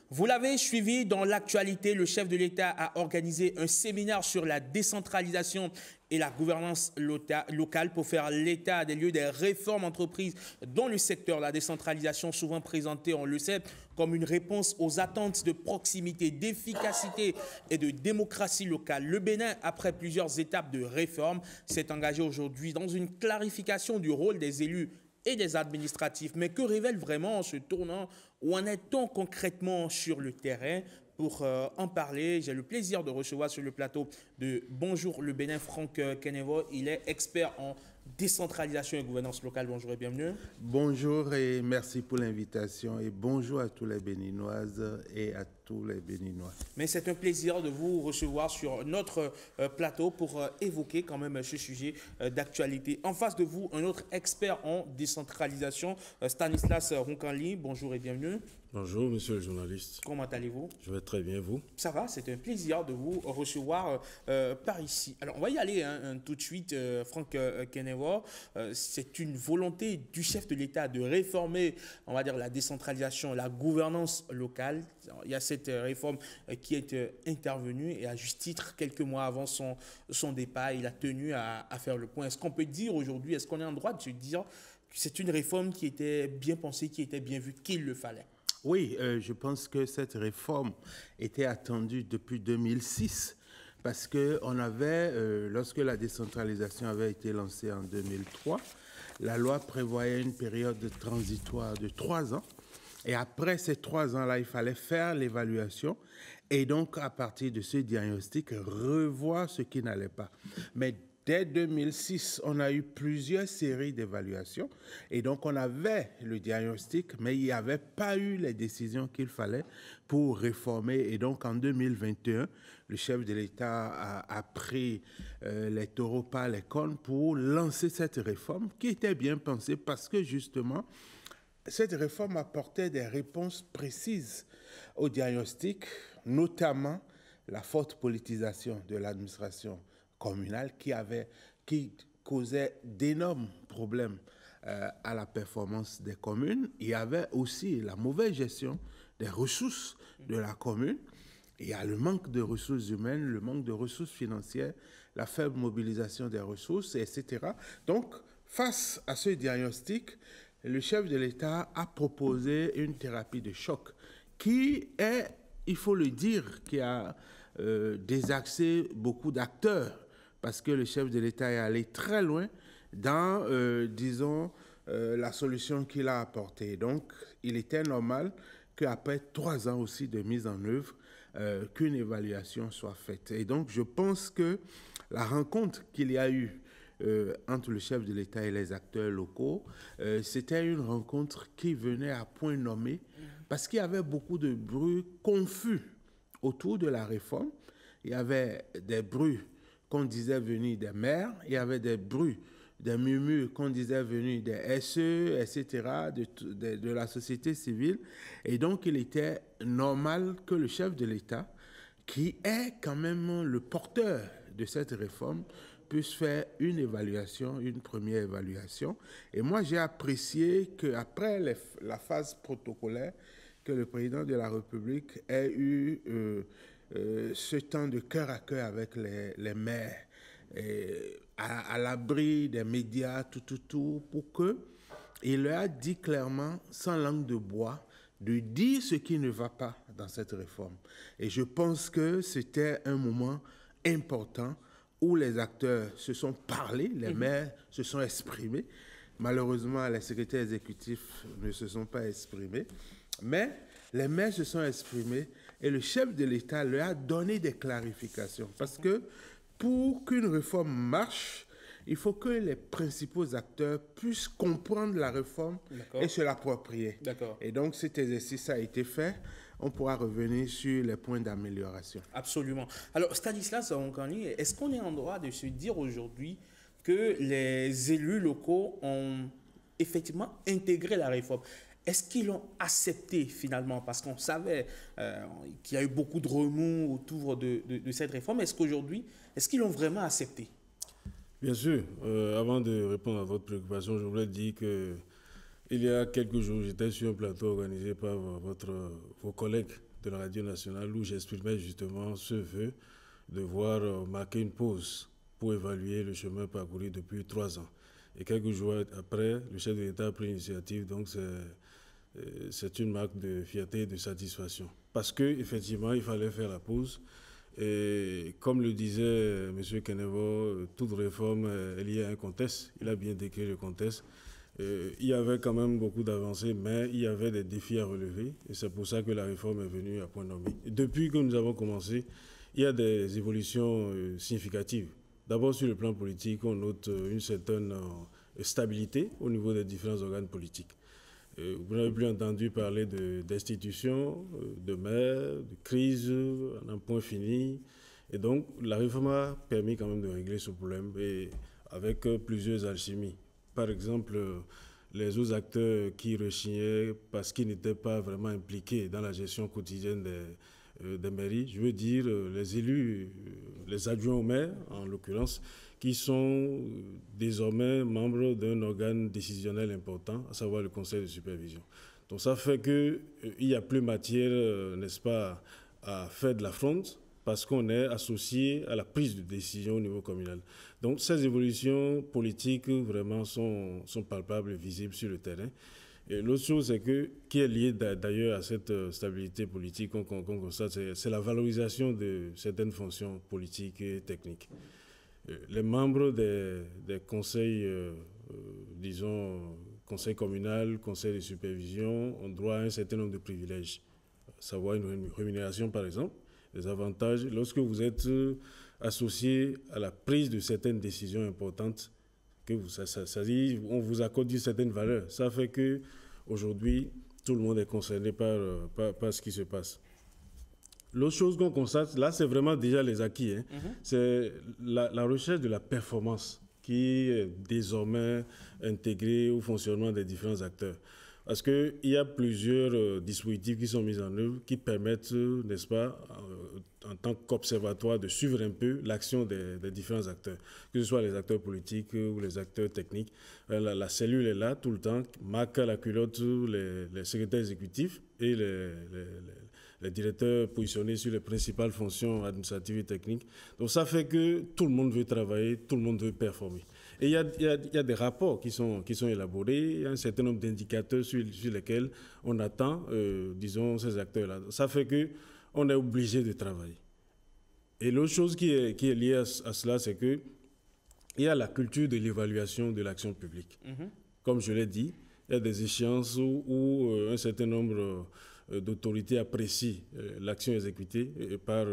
Vous l'avez suivi dans l'actualité, le chef de l'État a organisé un séminaire sur la décentralisation et la gouvernance locale pour faire l'état des lieux des réformes entreprises dans le secteur. La décentralisation, souvent présentée, on le sait, comme une réponse aux attentes de proximité, d'efficacité et de démocratie locale. Le Bénin, après plusieurs étapes de réforme, s'est engagé aujourd'hui dans une clarification du rôle des élus et des administratifs. Mais que révèle vraiment ce tournant? Où en est-on concrètement sur le terrain? Pour en parler, j'ai le plaisir de recevoir sur le plateau de Bonjour le Bénin, Franck Kenevo. Il est expert en décentralisation et gouvernance locale. Bonjour et bienvenue. Bonjour et merci pour l'invitation et bonjour à tous les Béninoises et à tous les Béninois. Mais c'est un plaisir de vous recevoir sur notre plateau pour évoquer quand même ce sujet d'actualité. En face de vous, un autre expert en décentralisation, Stanislas Roncanli. Bonjour et bienvenue. Bonjour, monsieur le journaliste. Comment allez-vous? Je vais très bien, vous? Ça va, c'est un plaisir de vous recevoir par ici. Alors, on va y aller tout de suite, Franck Kenevo. C'est une volonté du chef de l'État de réformer, on va dire, la décentralisation, la gouvernance locale. Il y a cette réforme qui est intervenue et à juste titre, quelques mois avant son départ, il a tenu à faire le point. Est-ce qu'on peut dire aujourd'hui, est-ce qu'on est en droit de se dire que c'est une réforme qui était bien pensée, qui était bien vue, qu'il le fallait? Oui, je pense que cette réforme était attendue depuis 2006 parce que on avait, lorsque la décentralisation avait été lancée en 2003, la loi prévoyait une période transitoire de 3 ans. Et après ces 3 ans-là, il fallait faire l'évaluation et donc, à partir de ce diagnostic, revoir ce qui n'allait pas. Mais dès 2006, on a eu plusieurs séries d'évaluations et donc on avait le diagnostic, mais il n'y avait pas eu les décisions qu'il fallait pour réformer. Et donc en 2021, le chef de l'État a pris les taureaux par les cornes pour lancer cette réforme qui était bien pensée parce que justement, cette réforme apportait des réponses précises au diagnostic, notamment la forte politisation de l'administration communale qui causait d'énormes problèmes à la performance des communes. Il y avait aussi la mauvaise gestion des ressources de la commune. Il y a le manque de ressources humaines, le manque de ressources financières, la faible mobilisation des ressources, etc. Donc, face à ce diagnostic, le chef de l'État a proposé une thérapie de choc qui est, il faut le dire, qui a désaxé beaucoup d'acteurs parce que le chef de l'État est allé très loin dans, disons, la solution qu'il a apportée. Donc, il était normal qu'après 3 ans aussi de mise en œuvre, qu'une évaluation soit faite. Et donc, je pense que la rencontre qu'il y a eu entre le chef de l'État et les acteurs locaux, c'était une rencontre qui venait à point nommé parce qu'il y avait beaucoup de bruits confus autour de la réforme. Il y avait des bruits qu'on disait venir des maires, il y avait des bruits, des murmures qu'on disait venir des SE, etc., de la société civile. Et donc, il était normal que le chef de l'État, qui est quand même le porteur de cette réforme, puisse faire une évaluation, une première évaluation. Et moi, j'ai apprécié qu'après la phase protocolaire, que le président de la République ait eu ce temps de cœur à cœur avec les maires, à l'abri des médias, tout, pour qu'il leur a dit clairement, sans langue de bois, de dire ce qui ne va pas dans cette réforme. Et je pense que c'était un moment important où les acteurs se sont parlé, les maires se sont exprimés. Malheureusement, les secrétaires exécutifs ne se sont pas exprimés. Mais les maires se sont exprimés et le chef de l'État leur a donné des clarifications. Parce que pour qu'une réforme marche, il faut que les principaux acteurs puissent comprendre la réforme et se l'approprier. Et donc, cet exercice a été fait. On pourra revenir sur les points d'amélioration. Absolument. Alors, Stanislas Roncanli, est-ce qu'on est en droit de se dire aujourd'hui que les élus locaux ont effectivement intégré la réforme? Est-ce qu'ils l'ont accepté finalement? Parce qu'on savait qu'il y a eu beaucoup de remous autour de cette réforme. Est-ce qu'aujourd'hui, est-ce qu'ils l'ont vraiment accepté? Bien sûr, avant de répondre à votre préoccupation, je voulais dire que il y a quelques jours, j'étais sur un plateau organisé par vos collègues de la Radio nationale où j'exprimais justement ce vœu de voir marquer une pause pour évaluer le chemin parcouru depuis 3 ans. Et quelques jours après, le chef de l'État a pris l'initiative, donc c'est une marque de fierté et de satisfaction. Parce qu'effectivement, il fallait faire la pause. Et comme le disait M. Kenevo, toute réforme est liée à un contexte. Il a bien décrit le contexte. Il y avait quand même beaucoup d'avancées, mais il y avait des défis à relever. Et c'est pour ça que la réforme est venue à point nommé. Et depuis que nous avons commencé, il y a des évolutions significatives. D'abord, sur le plan politique, on note une certaine stabilité au niveau des différents organes politiques. Vous n'avez plus entendu parler d'institutions, de maires, de crise, à un point fini. Et donc, la réforme a permis quand même de régler ce problème et avec plusieurs alchimies. Par exemple, les autres acteurs qui rechignaient parce qu'ils n'étaient pas vraiment impliqués dans la gestion quotidienne des mairies, je veux dire les élus, les adjoints au maire en l'occurrence, qui sont désormais membres d'un organe décisionnel important, à savoir le conseil de supervision. Donc ça fait qu'il n'y a plus matière, n'est-ce pas, à faire de la fronde, parce qu'on est associé à la prise de décision au niveau communal. Donc ces évolutions politiques vraiment sont palpables et visibles sur le terrain. Et l'autre chose qui est liée d'ailleurs à cette stabilité politique qu'on constate, c'est la valorisation de certaines fonctions politiques et techniques. Les membres des conseils, disons, conseil communal, conseil de supervision, ont droit à un certain nombre de privilèges, à savoir une rémunération par exemple, des avantages. Lorsque vous êtes associé à la prise de certaines décisions importantes, ça dit, on vous accorde une certaine valeur. Ça fait qu'aujourd'hui, tout le monde est concerné par ce qui se passe. L'autre chose qu'on constate, là, c'est vraiment déjà les acquis. Hein. C'est la recherche de la performance qui est désormais intégrée au fonctionnement des différents acteurs. Parce qu'il y a plusieurs dispositifs qui sont mis en œuvre qui permettent, n'est-ce pas, en tant qu'observatoire, de suivre un peu l'action des différents acteurs, que ce soit les acteurs politiques ou les acteurs techniques. La cellule est là tout le temps, marque à la culotte les secrétaires exécutifs et les directeurs positionnés sur les principales fonctions administratives et techniques. Donc ça fait que tout le monde veut travailler, tout le monde veut performer. Et il y a des rapports qui sont élaborés, il y a un certain nombre d'indicateurs sur lesquels on attend, disons, ces acteurs-là. Ça fait qu'on est obligé de travailler. Et l'autre chose qui est liée à cela, c'est qu'il y a la culture de l'évaluation de l'action publique. Comme je l'ai dit, il y a des échéances où un certain nombre d'autorités apprécient l'action exécutée par,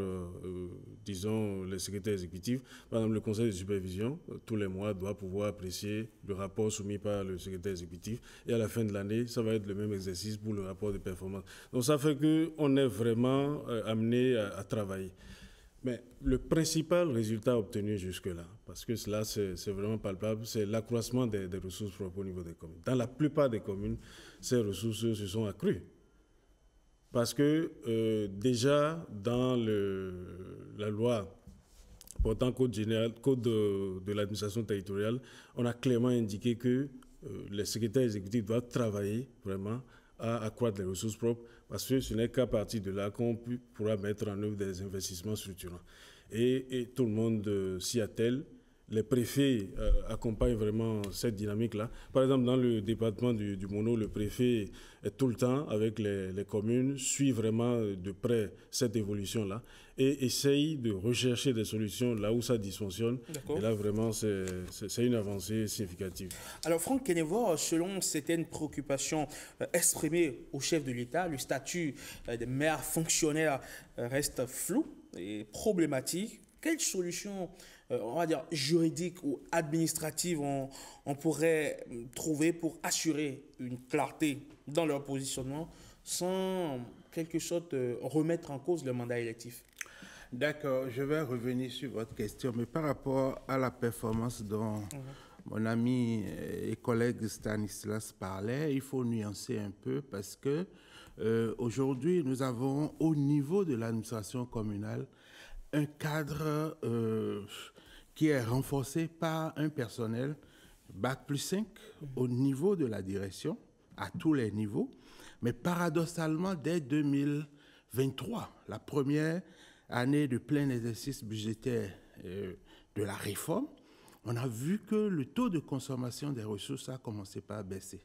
disons, les secrétaires exécutifs. Par exemple, le conseil de supervision, tous les mois, doit pouvoir apprécier le rapport soumis par le secrétaire exécutif. Et à la fin de l'année, ça va être le même exercice pour le rapport de performance. Donc ça fait qu'on est vraiment amené à travailler. Mais le principal résultat obtenu jusque-là, parce que cela c'est vraiment palpable, c'est l'accroissement des ressources propres au niveau des communes. Dans la plupart des communes, ces ressources se sont accrues. Parce que déjà, dans la loi portant code de l'administration territoriale, on a clairement indiqué que les secrétaires exécutifs doivent travailler vraiment à accroître les ressources propres, parce que ce n'est qu'à partir de là qu'on pourra mettre en œuvre des investissements structurants. Et tout le monde s'y attelle. Les préfets accompagnent vraiment cette dynamique-là. Par exemple, dans le département du Mono, le préfet est tout le temps avec les communes, suit vraiment de près cette évolution-là et essaye de rechercher des solutions là où ça dysfonctionne. Et là, vraiment, c'est une avancée significative. Alors, Franck Kenevo, selon certaines préoccupations exprimées au chef de l'État, le statut des maires fonctionnaires reste flou et problématique. Quelle solution, on va dire, juridique ou administrative on pourrait trouver pour assurer une clarté dans leur positionnement sans, quelque sorte, remettre en cause le mandat électif? D'accord, je vais revenir sur votre question, mais par rapport à la performance dont mon ami et collègue Stanislas parlait, il faut nuancer un peu parce que aujourd'hui, nous avons au niveau de l'administration communale un cadre qui est renforcé par un personnel Bac plus 5 au niveau de la direction, à tous les niveaux. Mais paradoxalement, dès 2023, la première année de plein exercice budgétaire de la réforme, on a vu que le taux de consommation des ressources a commencé par baisser.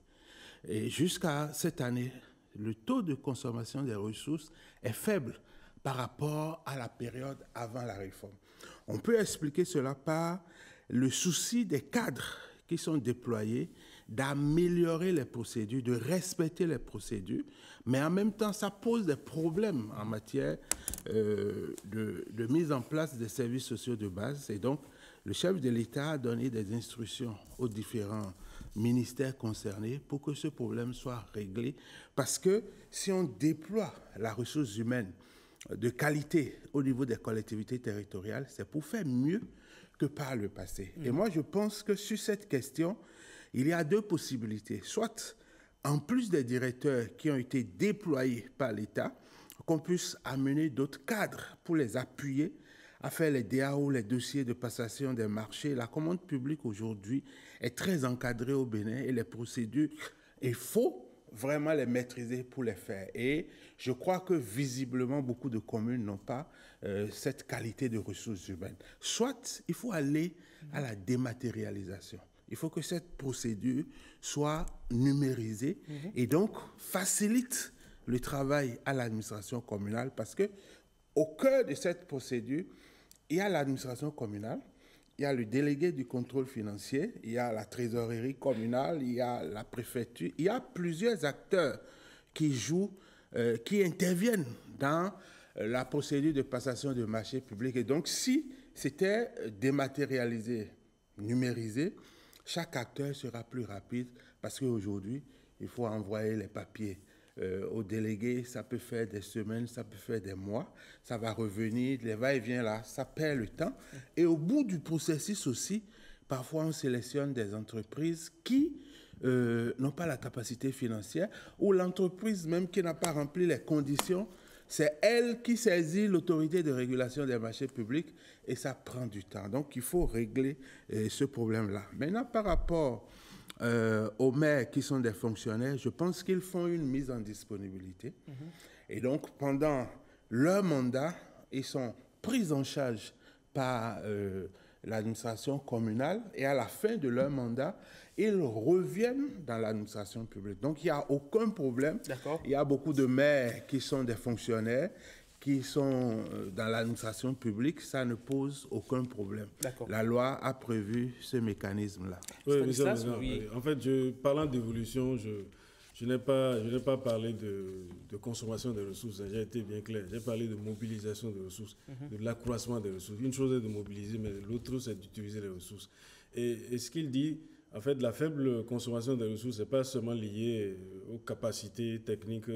Et jusqu'à cette année, le taux de consommation des ressources est faible par rapport à la période avant la réforme. On peut expliquer cela par le souci des cadres qui sont déployés d'améliorer les procédures, de respecter les procédures, mais en même temps, ça pose des problèmes en matière de mise en place des services sociaux de base. Et donc, le chef de l'État a donné des instructions aux différents ministères concernés pour que ce problème soit réglé. Parce que si on déploie la ressource humaine de qualité au niveau des collectivités territoriales, c'est pour faire mieux que par le passé. Et moi, je pense que sur cette question, il y a deux possibilités. Soit, en plus des directeurs qui ont été déployés par l'État, qu'on puisse amener d'autres cadres pour les appuyer à faire les DAO, les dossiers de passation des marchés. La commande publique aujourd'hui est très encadrée au Bénin et les procédures, il faut vraiment les maîtriser pour les faire. Et je crois que visiblement, beaucoup de communes n'ont pas cette qualité de ressources humaines. Soit il faut aller à la dématérialisation. Il faut que cette procédure soit numérisée et donc facilite le travail à l'administration communale parce que au cœur de cette procédure, il y a l'administration communale, il y a le délégué du contrôle financier, il y a la trésorerie communale, il y a la préfecture, il y a plusieurs acteurs qui jouent, qui interviennent dans la procédure de passation de marchés publics. Et donc, si c'était dématérialisé, numérisé, chaque acteur sera plus rapide parce qu'aujourd'hui, il faut envoyer les papiers au délégué, ça peut faire des semaines, ça peut faire des mois, ça va revenir, les va-et-vient là, ça perd le temps. Et au bout du processus aussi, parfois on sélectionne des entreprises qui n'ont pas la capacité financière ou l'entreprise même qui n'a pas rempli les conditions, c'est elle qui saisit l'autorité de régulation des marchés publics et ça prend du temps. Donc il faut régler ce problème-là. Maintenant, par rapport aux maires qui sont des fonctionnaires, je pense qu'ils font une mise en disponibilité. Et donc, pendant leur mandat, ils sont pris en charge par l'administration communale et à la fin de leur mandat, ils reviennent dans l'administration publique. Donc, il n'y a aucun problème. Il y a beaucoup de maires qui sont des fonctionnaires qui sont dans l'administration publique, ça ne pose aucun problème. La loi a prévu ce mécanisme-là. Oui, oui. En fait, parlant d'évolution, je n'ai pas parlé de consommation des ressources, j'ai été bien clair. J'ai parlé de mobilisation des ressources, de l'accroissement des ressources. Une chose est de mobiliser, mais l'autre, c'est d'utiliser les ressources. Et ce qu'il dit, en fait, la faible consommation des ressources n'est pas seulement liée aux capacités techniques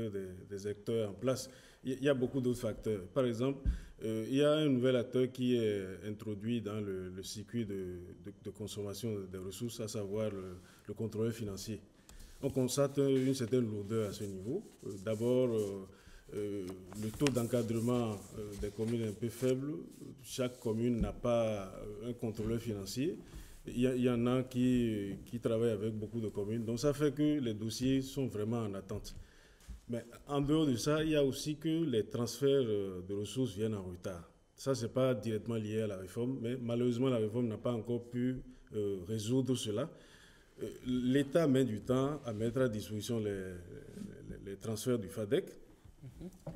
des acteurs en place. Il y a beaucoup d'autres facteurs. Par exemple, il y a un nouvel acteur qui est introduit dans le circuit de consommation des ressources, à savoir le contrôleur financier. On constate une certaine lourdeur à ce niveau. D'abord, le taux d'encadrement des communes est un peu faible. Chaque commune n'a pas un contrôleur financier. Il y en a qui travaillent avec beaucoup de communes. Donc ça fait que les dossiers sont vraiment en attente. Mais en dehors de ça, il y a aussi que les transferts de ressources viennent en retard. Ça, ce n'est pas directement lié à la réforme, mais malheureusement, la réforme n'a pas encore pu résoudre cela. L'État met du temps à mettre à disposition les transferts du FADEC.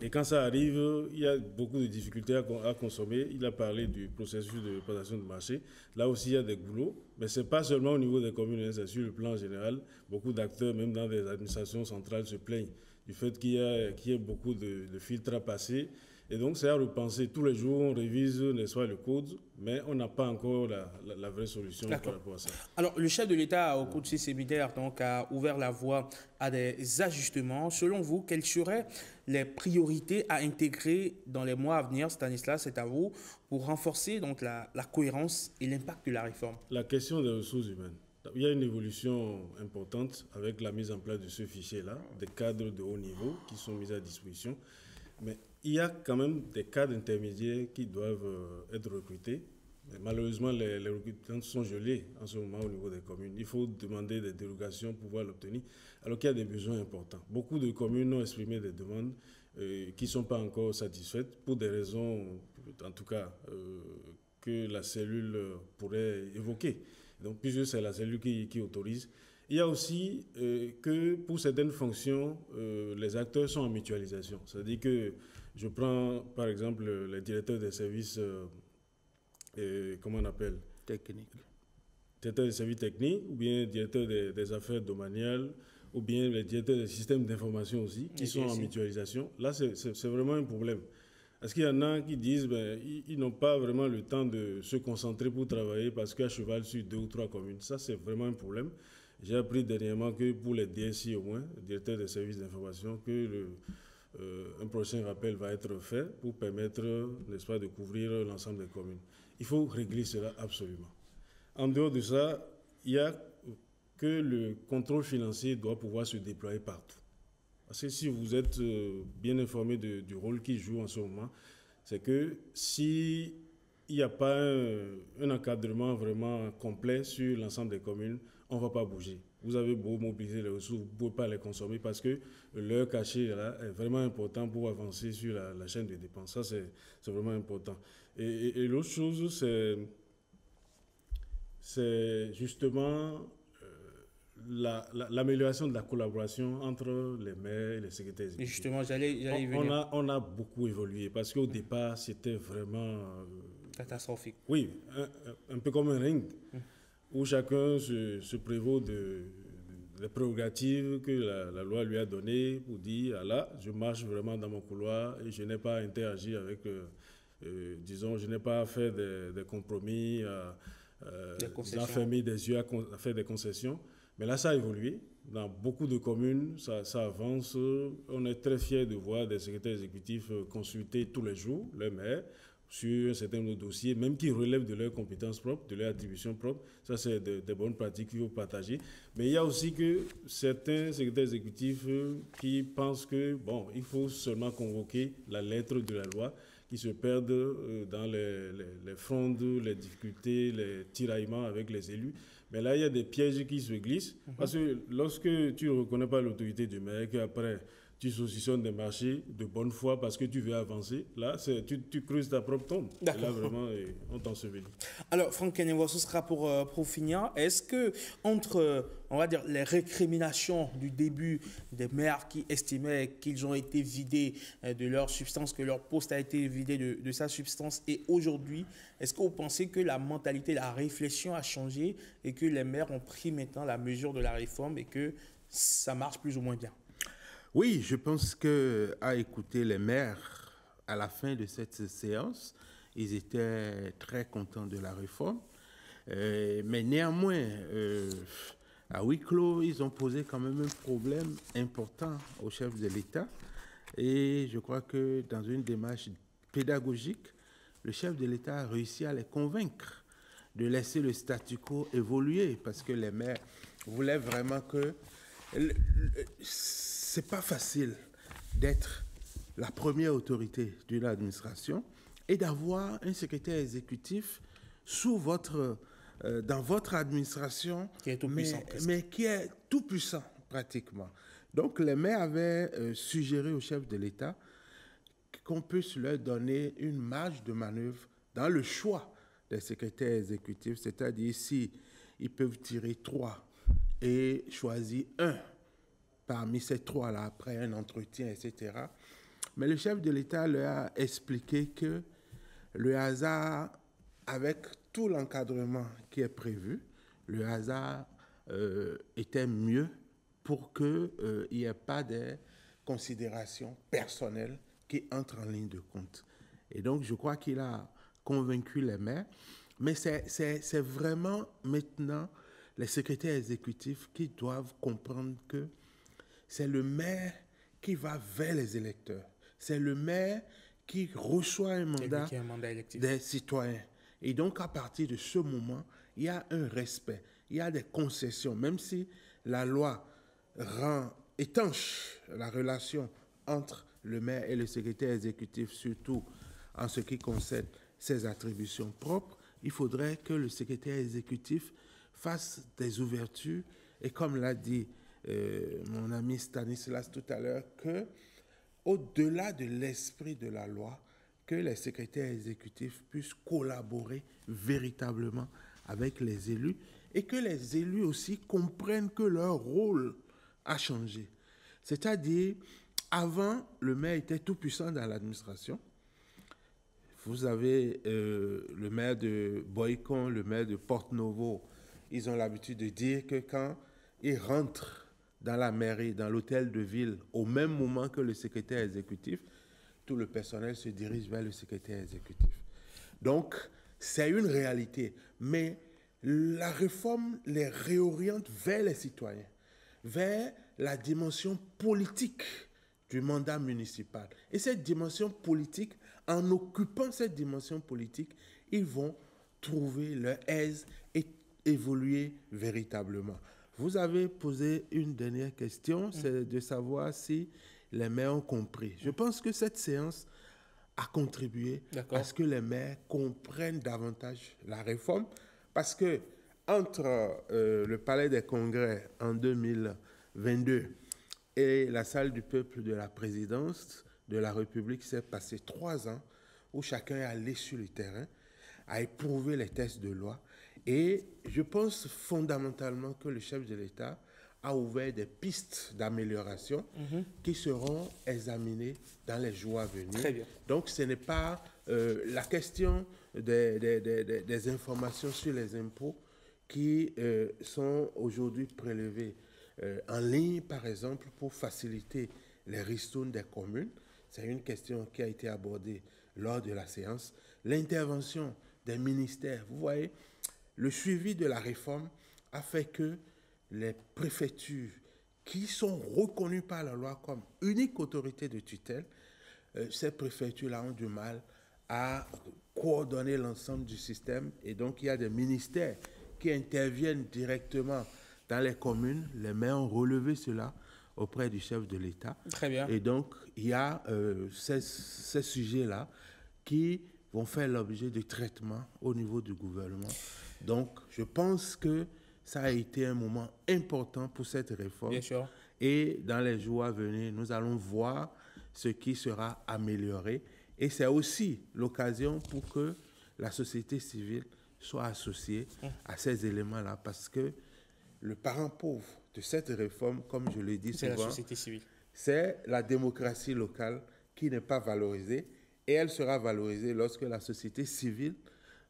Et quand ça arrive, il y a beaucoup de difficultés à consommer. Il a parlé du processus de passation de marché. Là aussi, il y a des goulots. Mais ce n'est pas seulement au niveau des communes, c'est sur le plan général. Beaucoup d'acteurs, même dans des administrations centrales, se plaignent du fait qu'il y ait beaucoup de filtres à passer. Et donc, c'est à repenser. Tous les jours, on révise, n'est-ce pas, le code, mais on n'a pas encore la vraie solution par rapport à ça. Alors, le chef de l'État, au cours de ces séminaires, donc, a ouvert la voie à des ajustements. Selon vous, quelles seraient les priorités à intégrer dans les mois à venir, Stanislas, c'est à vous, pour renforcer donc, la cohérence et l'impact de la réforme? La question des ressources humaines. Il y a une évolution importante avec la mise en place de ce fichier-là, des cadres de haut niveau qui sont mis à disposition. Mais il y a quand même des cadres intermédiaires qui doivent être recrutés Mais malheureusement, les recrutements sont gelés en ce moment au niveau des communes. Il faut demander des dérogations pour pouvoir l'obtenir, alors qu'il y a des besoins importants. Beaucoup de communes ont exprimé des demandes qui ne sont pas encore satisfaites pour des raisons, en tout cas, que la cellule pourrait évoquer. Donc, puisque c'est la cellule qui autorise. Il y a aussi que pour certaines fonctions, les acteurs sont en mutualisation. C'est-à-dire que je prends par exemple les directeurs des services, comment on appelle? Technique. Directeurs des services techniques, ou bien directeurs des affaires domaniales, ou bien les directeurs des systèmes d'information aussi, qui sont en mutualisation. Là, c'est vraiment un problème. Parce qu'il y en a qui disent ils n'ont pas vraiment le temps de se concentrer pour travailler parce qu'à cheval sur 2 ou 3 communes. Ça, c'est vraiment un problème. J'ai appris dernièrement que pour les DSI au moins, directeurs des services d'information, que un prochain rappel va être fait pour permettre, n'est-ce pas, de couvrir l'ensemble des communes. Il faut régler cela absolument. En dehors de ça, il y a que le contrôle financier doit pouvoir se déployer partout. Parce que si vous êtes bien informé du rôle qu'il joue en ce moment, c'est que s'il n'y a pas un encadrement vraiment complet sur l'ensemble des communes, on ne va pas bouger. Vous avez beau mobiliser les ressources, vous ne pouvez pas les consommer parce que l'heure cachée là, est vraiment important pour avancer sur la chaîne de dépenses. Ça, c'est vraiment important. Et l'autre chose, c'est justement l'amélioration de la collaboration entre les maires et les secrétaires exécutifs. Justement, j'allais y venir. On a beaucoup évolué parce qu'au départ, c'était vraiment... catastrophique. Oui, un peu comme un ring où chacun se prévaut des prérogatives que la loi lui a données pour dire, ah là, je marche vraiment dans mon couloir et je n'ai pas interagi avec, disons, je n'ai pas fait des compromis, fermer des yeux à faire des concessions. Mais là, ça a évolué. Dans beaucoup de communes, ça avance. On est très fiers de voir des secrétaires exécutifs consulter tous les jours le maire sur un certain nombre de dossiers, même qui relèvent de leurs compétences propres, de leurs attributions propres. Ça, c'est des bonnes pratiques qu'il faut partager. Mais il y a aussi que certains secrétaires exécutifs qui pensent que, bon, il faut seulement convoquer la lettre de la loi, qui se perdent dans les frondes, les difficultés, les tiraillements avec les élus. Mais là, il y a des pièges qui se glissent. Parce que lorsque tu ne reconnais pas l'autorité du maire, qu'après tu saucissonnes des marchés de bonne foi parce que tu veux avancer, là, tu creuses ta propre tombe. Et là, vraiment, on t'ensevelit. Alors, Franck Kenewa, ce sera pour finir. Est-ce que, entre, on va dire, les récriminations du début des maires qui estimaient qu'ils ont été vidés de leur substance, que leur poste a été vidé de sa substance, et aujourd'hui, est-ce que vous pensez que la mentalité, la réflexion a changé et que les maires ont pris maintenant la mesure de la réforme et que ça marche plus ou moins bien? Oui, je pense qu'à écouter les maires à la fin de cette séance, ils étaient très contents de la réforme. Mais néanmoins, à huis clos, ils ont posé quand même un problème important au chef de l'État. Et je crois que dans une démarche pédagogique, le chef de l'État a réussi à les convaincre de laisser le statu quo évoluer parce que les maires voulaient vraiment que... C'est pas facile d'être la première autorité d'une administration et d'avoir un secrétaire exécutif dans votre administration, qui est tout puissant, mais qui est tout puissant pratiquement. Donc les maires avaient suggéré au chef de l'État qu'on puisse leur donner une marge de manœuvre dans le choix des secrétaires exécutifs, c'est-à-dire si ils peuvent tirer 3 et choisir un parmi ces 3-là, après un entretien, etc. Mais le chef de l'État leur a expliqué que le hasard, avec tout l'encadrement qui est prévu, le hasard était mieux pour qu'il n'y ait pas de considérations personnelles qui entrent en ligne de compte. Et donc, je crois qu'il a convaincu les maires. Mais c'est vraiment maintenant les secrétaires exécutifs qui doivent comprendre que c'est le maire qui va vers les électeurs. C'est le maire qui reçoit un mandat des citoyens. Et donc, à partir de ce moment, il y a un respect, il y a des concessions. Même si la loi rend étanche la relation entre le maire et le secrétaire exécutif, surtout en ce qui concerne ses attributions propres, il faudrait que le secrétaire exécutif fasse des ouvertures et comme l'a dit mon ami Stanislas tout à l'heure, que au-delà de l'esprit de la loi, que les secrétaires exécutifs puissent collaborer véritablement avec les élus et que les élus aussi comprennent que leur rôle a changé. C'est-à-dire, avant, le maire était tout puissant dans l'administration. Vous avez le maire de Boycon, le maire de Porte-Novo. Ils ont l'habitude de dire que quand ils rentrent dans la mairie, dans l'hôtel de ville, au même moment que le secrétaire exécutif, tout le personnel se dirige vers le secrétaire exécutif. Donc, c'est une réalité. Mais la réforme les réoriente vers les citoyens, vers la dimension politique du mandat municipal. Et cette dimension politique, en occupant cette dimension politique, ils vont trouver leur aise et évoluer véritablement. Vous avez posé une dernière question, c'est de savoir si les maires ont compris. Je pense que cette séance a contribué à ce que les maires comprennent davantage la réforme, parce que entre le Palais des Congrès en 2022 et la salle du peuple de la présidence de la République, s'est passé 3 ans où chacun est allé sur le terrain, a éprouvé les textes de loi. Et je pense fondamentalement que le chef de l'État a ouvert des pistes d'amélioration qui seront examinées dans les jours à venir. Très bien. Donc, ce n'est pas la question des informations sur les impôts qui sont aujourd'hui prélevés en ligne, par exemple, pour faciliter les ristournes des communes. C'est une question qui a été abordée lors de la séance. L'intervention des ministères, vous voyez, le suivi de la réforme a fait que les préfectures, qui sont reconnues par la loi comme unique autorité de tutelle, ces préfectures-là ont du mal à coordonner l'ensemble du système. Et donc, il y a des ministères qui interviennent directement dans les communes. Les maires ont relevé cela auprès du chef de l'État. Très bien. Et donc, il y a ces sujets-là qui vont faire l'objet de traitement au niveau du gouvernement. Donc, je pense que ça a été un moment important pour cette réforme. Bien sûr. Et dans les jours à venir, nous allons voir ce qui sera amélioré. Et c'est aussi l'occasion pour que la société civile soit associée à ces éléments-là, parce que le parent pauvre de cette réforme, comme je le dis souvent, c'est la société civile. C'est la démocratie locale qui n'est pas valorisée, et elle sera valorisée lorsque la société civile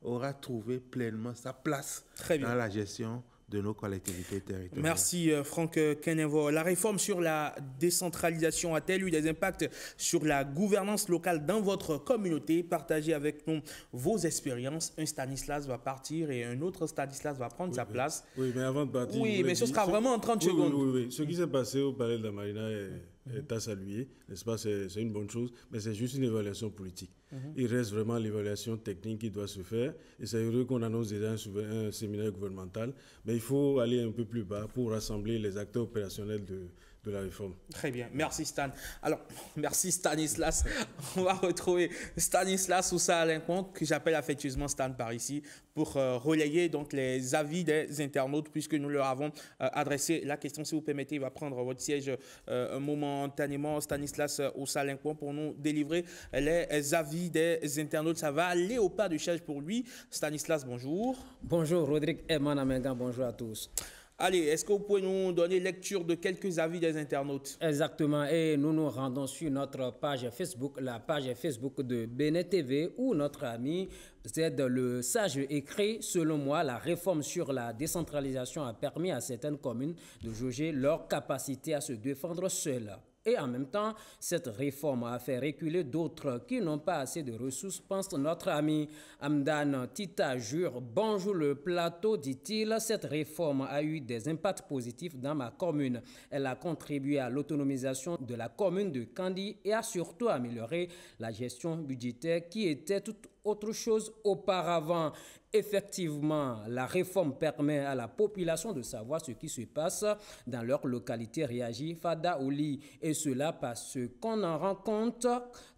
aura trouvé pleinement sa place dans la gestion de nos collectivités territoriales. Merci Franck Kenevo. La réforme sur la décentralisation a-t-elle eu des impacts sur la gouvernance locale dans votre communauté? Partagez avec nous vos expériences. Un Stanislas va partir et un autre Stanislas va prendre sa place. Oui, mais avant de partir... Oui, mais ce sera vraiment en 30 secondes. Oui. Ce qui s'est passé au Palais de la Marina est à saluer, n'est-ce pas? C'est une bonne chose, mais c'est juste une évaluation politique. Il reste vraiment l'évaluation technique qui doit se faire. Et c'est heureux qu'on annonce déjà un séminaire gouvernemental, mais il faut aller un peu plus bas pour rassembler les acteurs opérationnels de la réforme. Très bien, merci Stan. Alors, merci Stanislas. On va retrouver Stanislas Oussa-Alenquon, que j'appelle affectueusement Stan par ici, pour relayer donc les avis des internautes, puisque nous leur avons adressé la question. Si vous permettez, il va prendre votre siège momentanément, Stanislas Oussa-Alenquon, pour nous délivrer les avis des internautes. Ça va aller au pas de charge pour lui. Stanislas, bonjour. Bonjour, Rodrigue Herman Amenga, bonjour à tous. Allez, est-ce que vous pouvez nous donner lecture de quelques avis des internautes? Exactement, et nous nous rendons sur notre page Facebook, la page Facebook de Bénin TV, où notre ami Z, le sage, écrit: selon moi, la réforme sur la décentralisation a permis à certaines communes de jauger leur capacité à se défendre seules. Et en même temps, cette réforme a fait reculer d'autres qui n'ont pas assez de ressources, pense notre ami Amdan Tita Jure. Bonjour le plateau, dit-il. Cette réforme a eu des impacts positifs dans ma commune. Elle a contribué à l'autonomisation de la commune de Kandi et a surtout amélioré la gestion budgétaire qui était toute autre chose auparavant. Effectivement, la réforme permet à la population de savoir ce qui se passe dans leur localité, réagit Fada Ouli, et cela parce qu'on en rend compte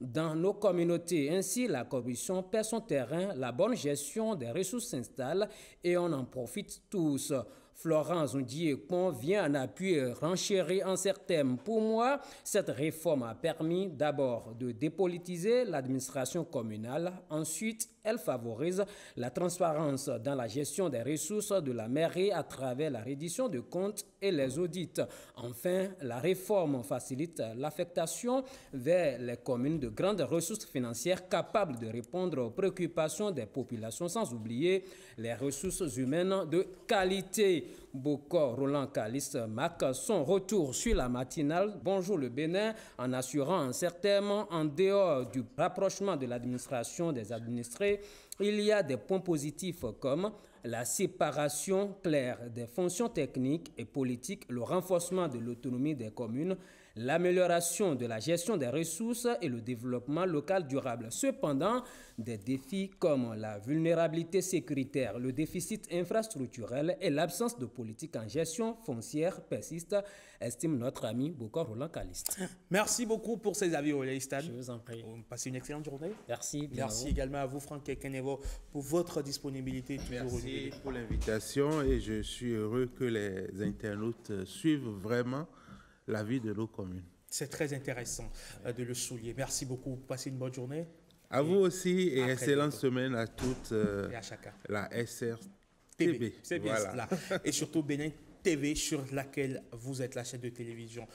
dans nos communautés. Ainsi, la corruption perd son terrain, la bonne gestion des ressources s'installe et on en profite tous. Florence Ndiekon vient en appui renchérir en ces termes. Pour moi, cette réforme a permis d'abord de dépolitiser l'administration communale. Ensuite, elle favorise la transparence dans la gestion des ressources de la mairie à travers la reddition de comptes et les audits. Enfin, la réforme facilite l'affectation vers les communes de grandes ressources financières capables de répondre aux préoccupations des populations, sans oublier les ressources humaines de qualité. Bokor Roland Kalis marque son retour sur la matinale Bonjour le Bénin en assurant un certain en dehors du rapprochement de l'administration des administrés, il y a des points positifs comme la séparation claire des fonctions techniques et politiques, le renforcement de l'autonomie des communes, l'amélioration de la gestion des ressources et le développement local durable. Cependant, des défis comme la vulnérabilité sécuritaire, le déficit infrastructurel et l'absence de politique en gestion foncière persistent, estime notre ami Bokor Roland Kaliste. Merci beaucoup pour ces avis, Oleistan. Je vous en prie. Passez une excellente journée. Merci. Merci également à vous, Franck Kekenevo, pour votre disponibilité. Merci pour l'invitation et je suis heureux que les internautes suivent vraiment la vie de nos communes. C'est très intéressant de le souligner. Merci beaucoup. Passez une bonne journée. À vous aussi et excellente semaine à toutes et à chacun. La SRTB. C'est bien cela. Et surtout Bénin TV sur laquelle vous êtes la chaîne de télévision.